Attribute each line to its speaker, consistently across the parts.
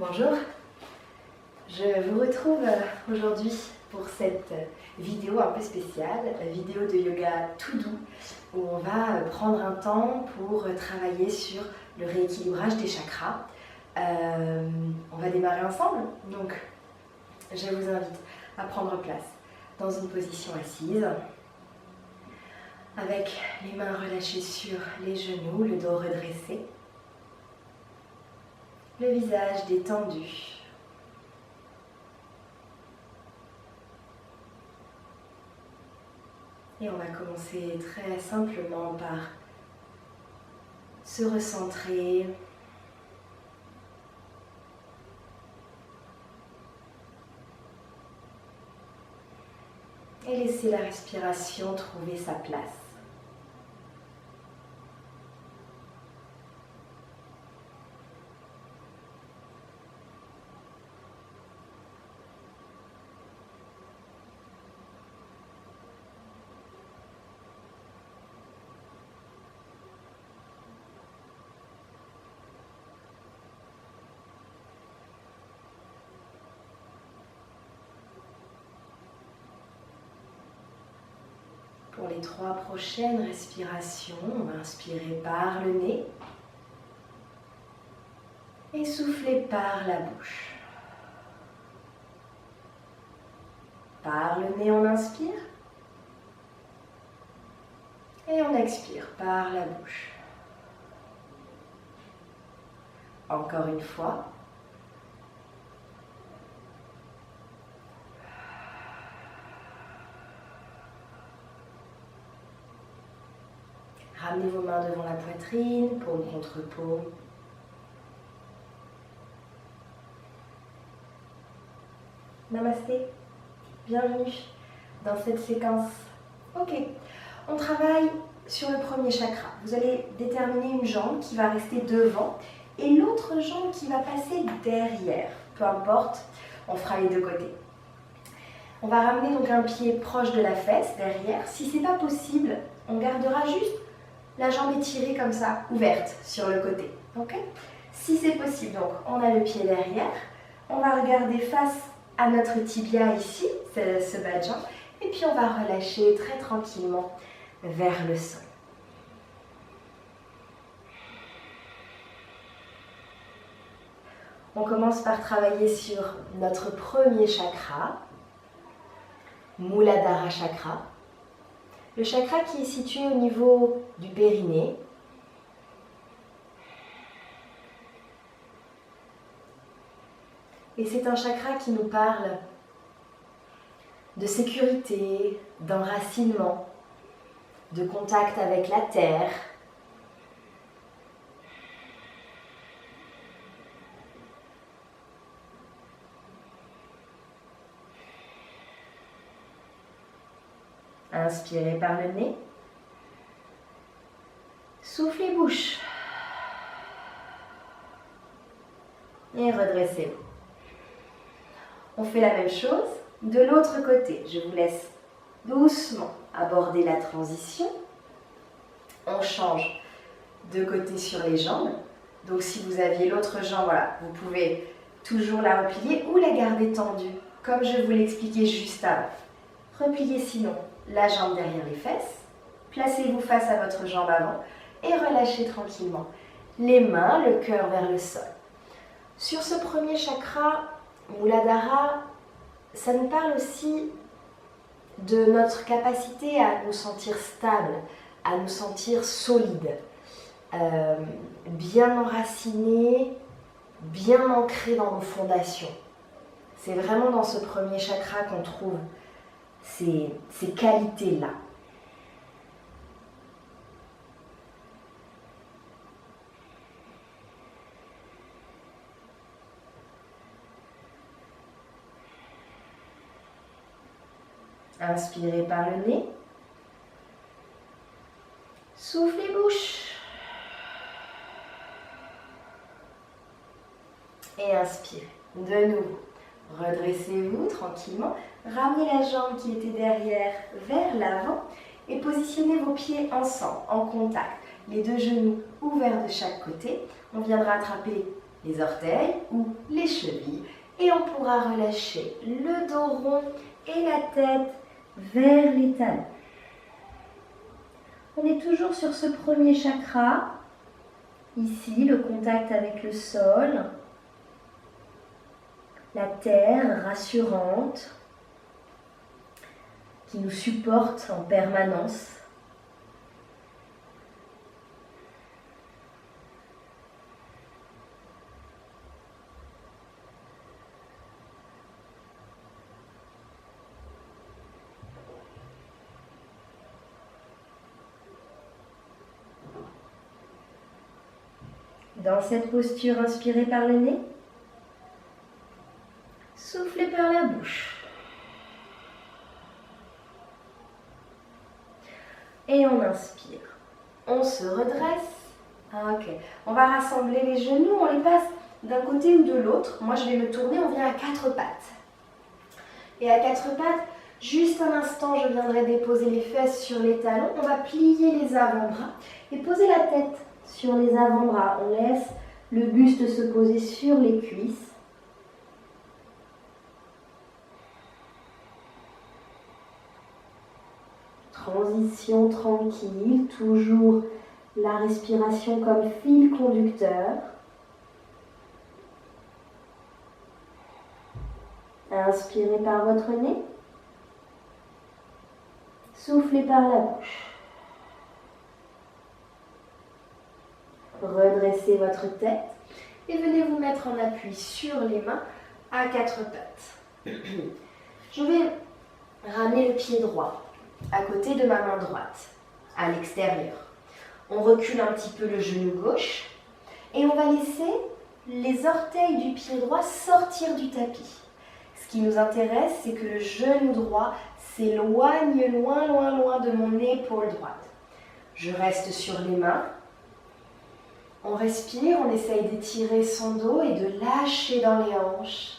Speaker 1: Bonjour, je vous retrouve aujourd'hui pour cette vidéo un peu spéciale, vidéo de yoga tout doux, où on va prendre un temps pour travailler sur le rééquilibrage des chakras. On va démarrer ensemble, donc je vous invite à prendre place dans une position assise, avec les mains relâchées sur les genoux, le dos redressé, le visage détendu. Et on va commencer très simplement par se recentrer, et laisser la respiration trouver sa place. Pour les 3 prochaines respirations, on va inspirer par le nez et souffler par la bouche. Par le nez, on inspire et on expire par la bouche. Encore une fois. Ramenez vos mains devant la poitrine, paume contre paume. Namasté, bienvenue dans cette séquence. Ok, on travaille sur le premier chakra. Vous allez déterminer une jambe qui va rester devant et l'autre jambe qui va passer derrière. Peu importe, on fera les 2 côtés. On va ramener donc un pied proche de la fesse, derrière. Si ce n'est pas possible, on gardera juste la jambe étirée comme ça, ouverte sur le côté. Okay. Si c'est possible, donc on a le pied derrière. On va regarder face à notre tibia ici, ce bas de jambe. Et puis on va relâcher très tranquillement vers le sol. On commence par travailler sur notre premier chakra, Muladhara chakra. Le chakra qui est situé au niveau du périnée. Et c'est un chakra qui nous parle de sécurité, d'enracinement, de contact avec la terre. Inspirez par le nez. Soufflez bouche. Et redressez-vous. On fait la même chose de l'autre côté. Je vous laisse doucement aborder la transition. On change de côté sur les jambes. Donc si vous aviez l'autre jambe, voilà, vous pouvez toujours la replier ou la garder tendue, comme je vous l'expliquais juste avant. Repliez sinon la jambe derrière les fesses, placez-vous face à votre jambe avant et relâchez tranquillement les mains, le cœur vers le sol. Sur ce premier chakra, Muladhara, ça nous parle aussi de notre capacité à nous sentir stable, à nous sentir solides, bien enracinés, bien ancrés dans nos fondations. C'est vraiment dans ce premier chakra qu'on trouve ces qualités-là. Inspirez par le nez. Soufflez bouche. Et inspirez. De nouveau. Redressez-vous tranquillement. Ramenez la jambe qui était derrière vers l'avant et positionnez vos pieds ensemble, en contact. Les 2 genoux ouverts de chaque côté. On viendra attraper les orteils ou les chevilles. Et on pourra relâcher le dos rond et la tête vers les talons. On est toujours sur ce premier chakra. Ici, le contact avec le sol. La terre rassurante qui nous supporte en permanence. Dans cette posture, inspirez par le nez. Soufflez par la bouche. Et on inspire. On se redresse. Ok. On va rassembler les genoux. On les passe d'un côté ou de l'autre. Moi, je vais me tourner. On vient à quatre pattes. Et à quatre pattes, juste un instant, je viendrai déposer les fesses sur les talons. On va plier les avant-bras et poser la tête sur les avant-bras. On laisse le buste se poser sur les cuisses. Transition tranquille, toujours la respiration comme fil conducteur. Inspirez par votre nez. Soufflez par la bouche. Redressez votre tête et venez vous mettre en appui sur les mains à quatre pattes. Je vais ramener le pied droit à côté de ma main droite, à l'extérieur. On recule un petit peu le genou gauche et on va laisser les orteils du pied droit sortir du tapis. Ce qui nous intéresse, c'est que le genou droit s'éloigne loin, loin, loin de mon épaule droite. Je reste sur les mains. On respire, on essaye d'étirer son dos et de lâcher dans les hanches,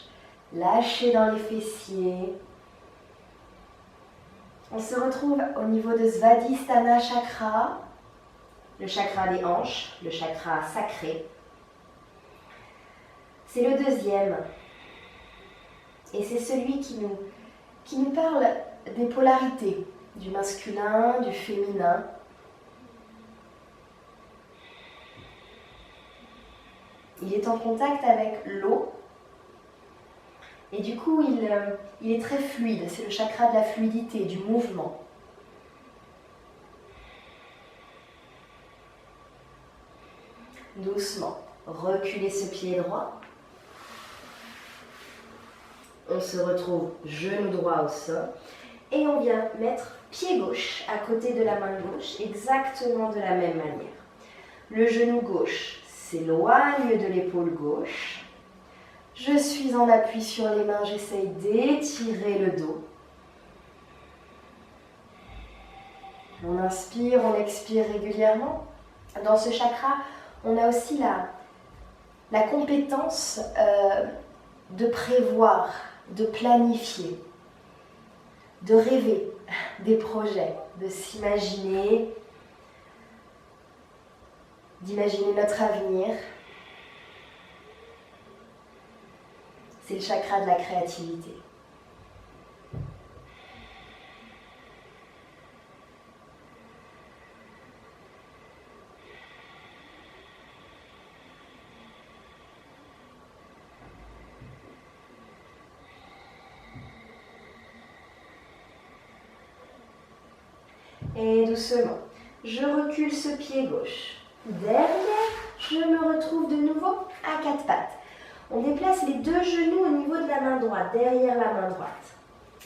Speaker 1: lâcher dans les fessiers. On se retrouve au niveau de Svadhisthana Chakra, le chakra des hanches, le chakra sacré. C'est le deuxième. Et c'est celui qui nous parle des polarités, du masculin, du féminin. Il est en contact avec l'eau. Et du coup, il est très fluide. C'est le chakra de la fluidité, du mouvement. Doucement, reculez ce pied droit. On se retrouve genou droit au sol. Et on vient mettre pied gauche à côté de la main gauche, exactement de la même manière. Le genou gauche s'éloigne de l'épaule gauche. Je suis en appui sur les mains, j'essaye d'étirer le dos. On inspire, on expire régulièrement. Dans ce chakra, on a aussi la compétence de prévoir, de planifier, de rêver des projets, de s'imaginer, d'imaginer notre avenir. C'est le chakra de la créativité. Et doucement, je recule ce pied gauche. Derrière, je me retrouve de nouveau à quatre pattes. On déplace les deux genoux au niveau de la main droite, derrière la main droite.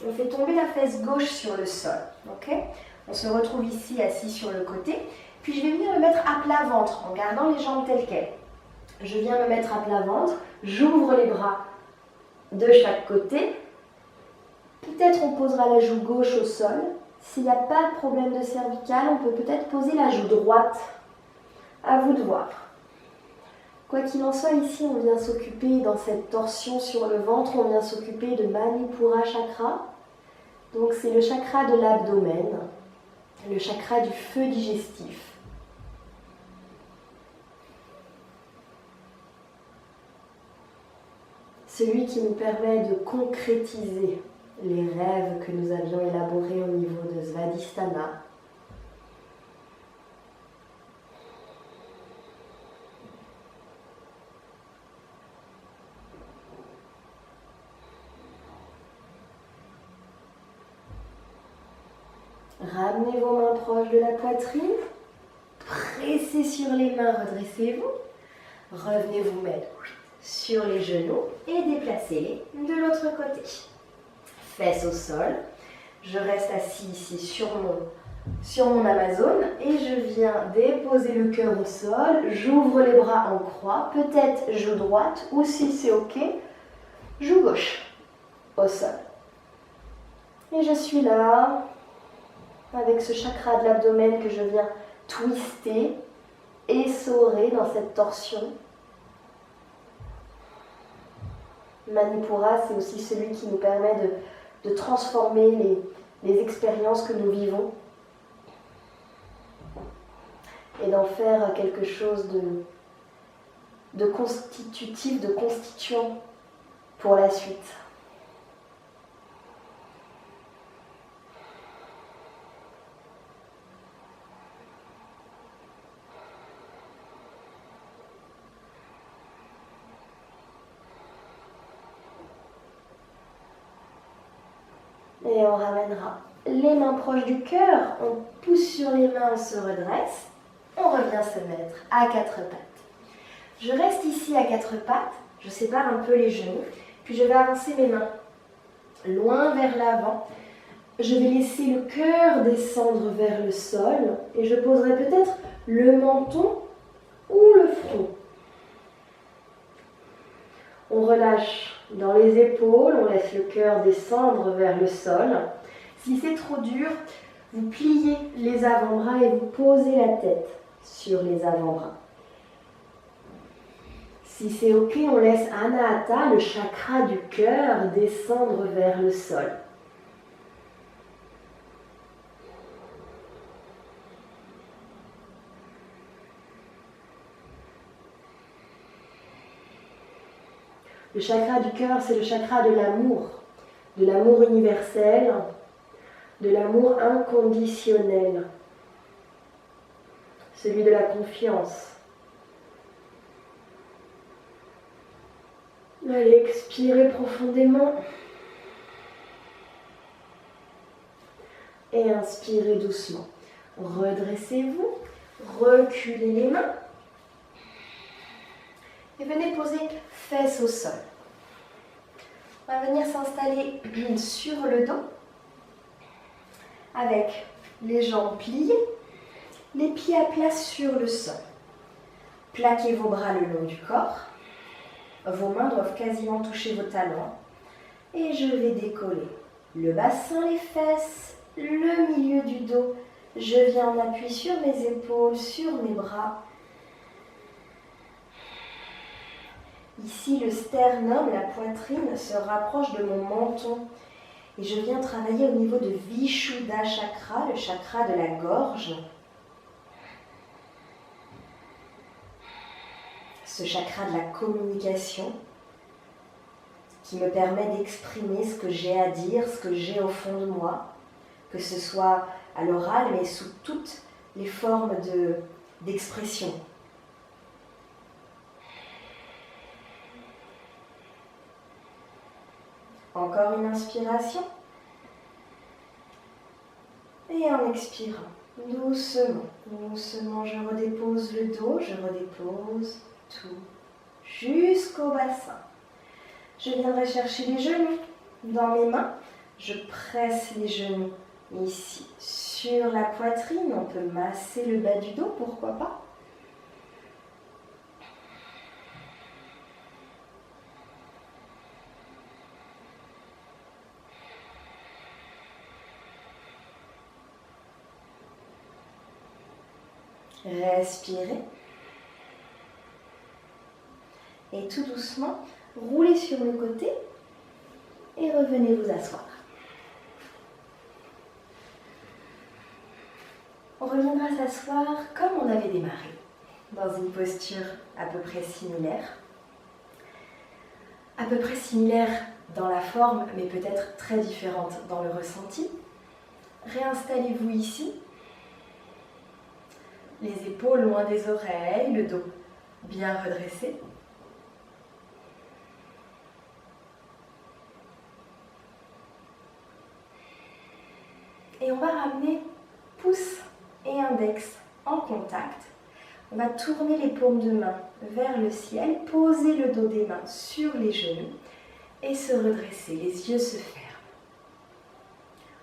Speaker 1: On fait tomber la fesse gauche sur le sol. Okay, on se retrouve ici assis sur le côté. Puis je vais venir me mettre à plat ventre en gardant les jambes telles quelles. Je viens me mettre à plat ventre, j'ouvre les bras de chaque côté. Peut-être on posera la joue gauche au sol. S'il n'y a pas de problème de cervical, on peut peut-être poser la joue droite. À vous de voir. Quoi qu'il en soit, ici, on vient s'occuper, dans cette torsion sur le ventre, on vient s'occuper de Manipura Chakra. Donc, c'est le chakra de l'abdomen, le chakra du feu digestif. celui qui nous permet de concrétiser les rêves que nous avions élaborés au niveau de Svadhisthana. Ramenez vos mains proches de la poitrine, pressez sur les mains, redressez-vous. Revenez vous mettre sur les genoux et déplacez-les de l'autre côté. Fesses au sol. Je reste assis ici sur mon Amazone et je viens déposer le cœur au sol. J'ouvre les bras en croix, peut-être joue droite ou si c'est ok, joue gauche au sol. Et je suis là avec ce chakra de l'abdomen que je viens twister, essorer dans cette torsion. Manipura, c'est aussi celui qui nous permet de transformer les expériences que nous vivons et d'en faire quelque chose de constitutif, de constituant pour la suite. Et on ramènera les mains proches du cœur, on pousse sur les mains, on se redresse, on revient se mettre à quatre pattes. Je reste ici à quatre pattes, je sépare un peu les genoux, puis je vais avancer mes mains loin vers l'avant. Je vais laisser le cœur descendre vers le sol et je poserai peut-être le menton ou le front. On relâche dans les épaules, on laisse le cœur descendre vers le sol. Si c'est trop dur, vous pliez les avant-bras et vous posez la tête sur les avant-bras. Si c'est ok, on laisse Anahata, le chakra du cœur, descendre vers le sol. Le chakra du cœur, c'est le chakra de l'amour universel, de l'amour inconditionnel, celui de la confiance. Allez, expirez profondément et inspirez doucement. Redressez-vous, reculez les mains et venez poser fesses au sol. On va venir s'installer sur le dos avec les jambes pliées, les pieds à plat sur le sol. Plaquez vos bras le long du corps. Vos mains doivent quasiment toucher vos talons. Et je vais décoller le bassin, les fesses, le milieu du dos. Je viens en appui sur mes épaules, sur mes bras. Ici, le sternum, la poitrine, se rapproche de mon menton. Et je viens travailler au niveau de Vishuddha chakra, le chakra de la gorge. Ce chakra de la communication qui me permet d'exprimer ce que j'ai à dire, ce que j'ai au fond de moi, que ce soit à l'oral, mais sous toutes les formes d'expression. Encore une inspiration. Et en expirant, doucement, doucement, je redépose le dos, je redépose tout jusqu'au bassin. Je viendrai chercher les genoux dans mes mains. Je presse les genoux ici sur la poitrine. On peut masser le bas du dos, pourquoi pas. Respirez. Et tout doucement, roulez sur le côté et revenez vous asseoir. On reviendra s'asseoir comme on avait démarré, dans une posture à peu près similaire. à peu près similaire dans la forme, mais peut-être très différente dans le ressenti. Réinstallez-vous ici. Les épaules loin des oreilles, le dos bien redressé. Et on va ramener pouce et index en contact. On va tourner les paumes de main vers le ciel, poser le dos des mains sur les genoux et se redresser, les yeux se ferment.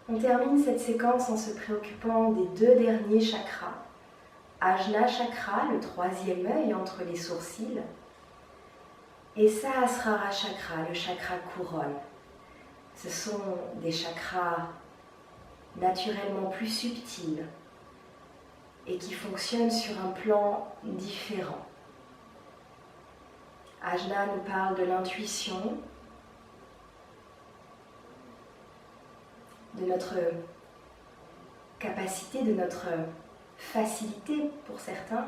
Speaker 1: On termine cette séquence en se préoccupant des deux derniers chakras. Ajna chakra, le troisième œil entre les sourcils, et Sahasrara chakra, le chakra couronne. Ce sont des chakras naturellement plus subtils et qui fonctionnent sur un plan différent. Ajna nous parle de l'intuition, de notre capacité, de notre facilité pour certains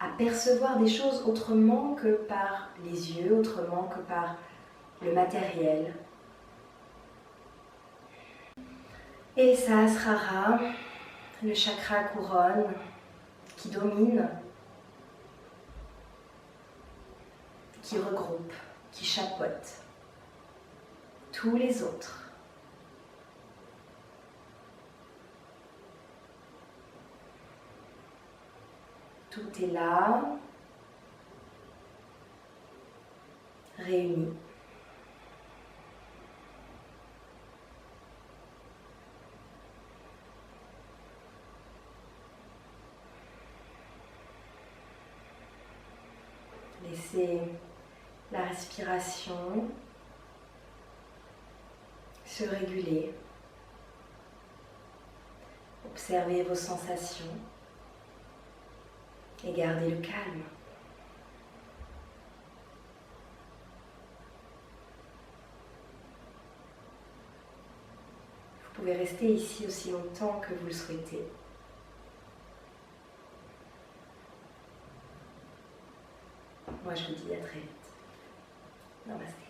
Speaker 1: à percevoir des choses autrement que par les yeux, autrement que par le matériel. Et Sahasrara, le chakra couronne qui domine, qui regroupe, qui chapeaute tous les autres. Tout est là, réuni. Laissez la respiration se réguler. Observez vos sensations et gardez le calme. Vous pouvez rester ici aussi longtemps que vous le souhaitez. Moi, je vous dis à très vite. Namasté.